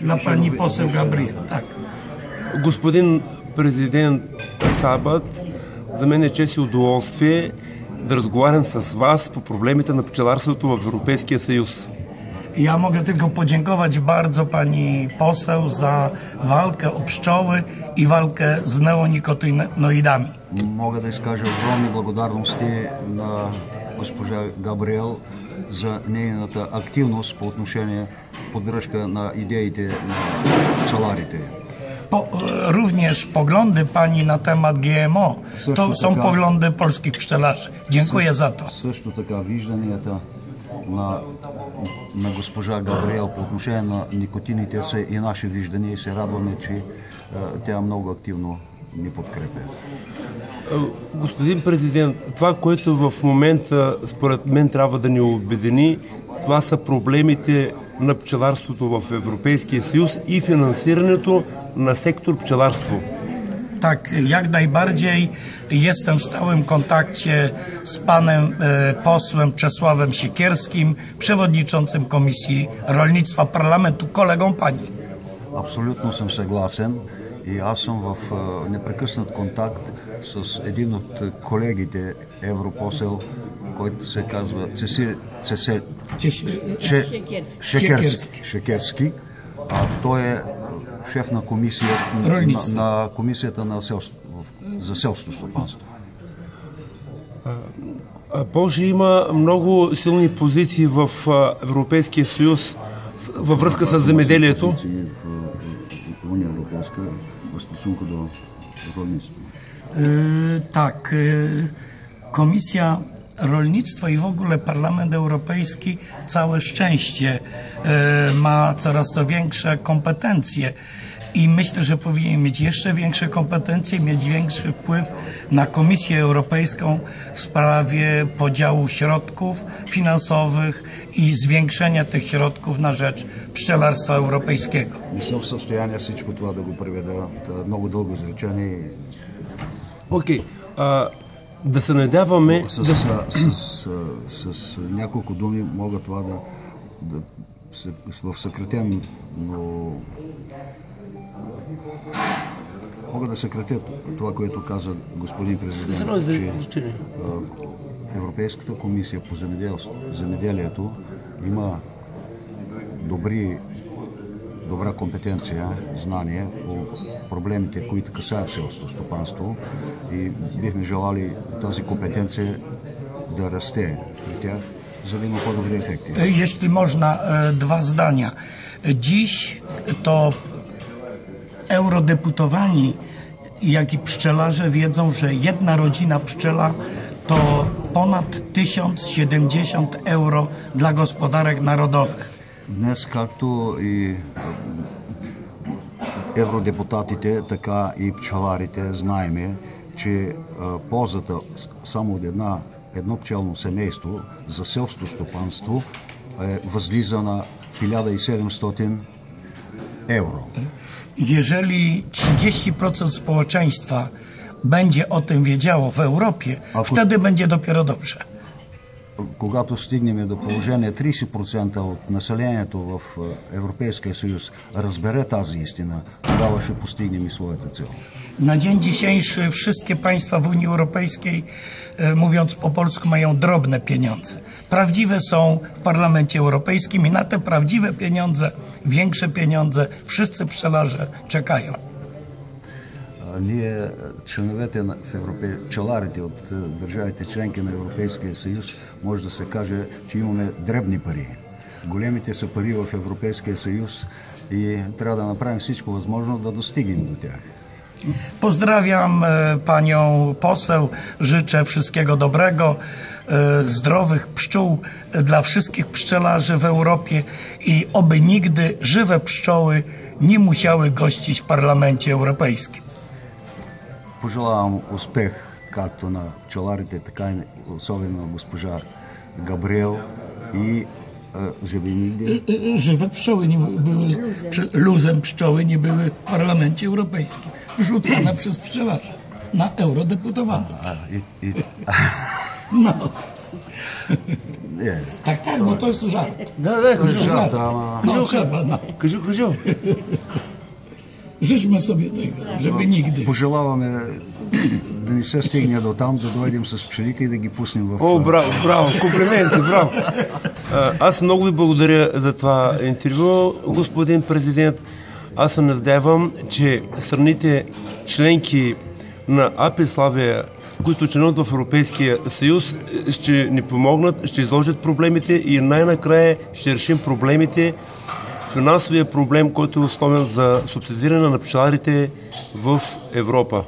Dla pani poseł Gabriel, tak. Господин президент Сабат, за мен е чест и удоволствие да разговарям с вас по проблемите на пчеларството в Европейския съюз. Ja mogę tylko podziękować bardzo pani poseł za walkę o pszczoły i walkę z neonikotinoidami. Мога да изкажа огромни благодарности на госпожа Габриел за нейната активност по отношение поддръжка на идеите на пчеларите. Również poglądy pani na temat GMO to są poglądy polskich pszczelarzy. Dziękuję za to. Също така вижданията на госпожа Габриел по отношение на никотините са и наши виждания и се радваме, че тя много активно ни подкрепя. Господин президент, това, което в момента според мен трябва да ни обедини, това са проблемите на пчеларството в Европейския съюз и финансирането на сектор pszczelarstwo. Tak, jak najbardziej jestem w stałym kontakcie z panem posłem Czesławem Siekierskim, przewodniczącym Komisji Rolnictwa Parlamentu, kolegą pani. Абсолютно съм съгласен и аз съм в непрекъснат контакт с един от колегите Европосел, който се казва Шекерски. Той е шеф на комисията за селското стопанство. Полша има много силни позиции в Европейския съюз във връзка с земеделието. Tak, Komisja Rolnictwa i w ogóle Parlament Europejski całe szczęście ma coraz to większe kompetencje i myślę, że powinien mieć jeszcze większe kompetencje i mieć większy wpływ na Komisję Europejską w sprawie podziału środków finansowych i zwiększenia tych środków na rzecz pszczelarstwa europejskiego. Nie są w состояние всичко това да го преведа. Много дълго изречение. Окей. Да се надяваме... С няколко думи мога това в съкратен, но мога да съкратя това, което каза господин президент, че Европейската комисия по земеделието има добра компетенция, знание по проблемите, които касаят селското стопанство и бихме желали тази компетенция да расте при тях, за да има по-добри ефекти. Jeśli można, dwa zdania. Dziś to eurodeputowani, jak i pszczelarze wiedzą, że jedna rodzina pszczela to ponad 1070 euro dla gospodarek narodowych. Днес, както и евродепутатите, така и пчеларите знаеме, че ползата само от едно пчелно семейство за селското стопанство възлиза на 1700 евро. Jeżeli 30% społeczeństwa będzie o tym wiedziało w Europie, wtedy będzie dopiero dobrze. Когато стигнем до положение 30% от населението в Европейския съюз разбере тази истина, тогава ще постигнем и своята цел. Na dzień dzisiejszy wszystkie państwa w Unii Europejskiej, mówiąc po polsku, mają drobne pieniądze. Prawdziwe są w Parlamencie Europejskim i na te prawdziwe pieniądze, większe pieniądze, wszyscy pszczelarze czekają. Ние, членовете на пчеларите от държавите членки на Европейския съюз, може да се каже, че имаме дребни пари. Големите са пари в Европейския съюз и трябва да направим всичко възможно да достигнем до тях. Pozdrawiam panią poseł, życzę wszystkiego dobrego, zdrowych pszczół dla wszystkich pszczelarzy w Europie i oby nigdy żywe pszczoły nie musiały gościć w Parlamencie Europejskim. Пожелавам успех както на пчеларите, така и особено на госпожа Габриел i żeby nigdy... Żywe pszczoły nie były, luzem pszczoły nie były w Parlamencie Europejskim. Rzucane przez pszczelarzy na eurodeputowanych. No. Tak, no to jest żart. Żart, ама... No trzeba, no. Кажи. Życzmy sobie tego, żeby nigdy. Пожелаваме да не се стигне до там, да дойдем с пчелите и да ги пуснем в... О, браво, комплименти, браво. Аз много ви благодаря за това интервю, господин президент. Аз се надявам, че страните членки на АП Славия, които членуват в Европейския съюз, ще ни помогнат, ще изложат проблемите и най-накрая ще решим проблемите, финансовия проблем, който е основен за субсидиране на пчеларите в Европа.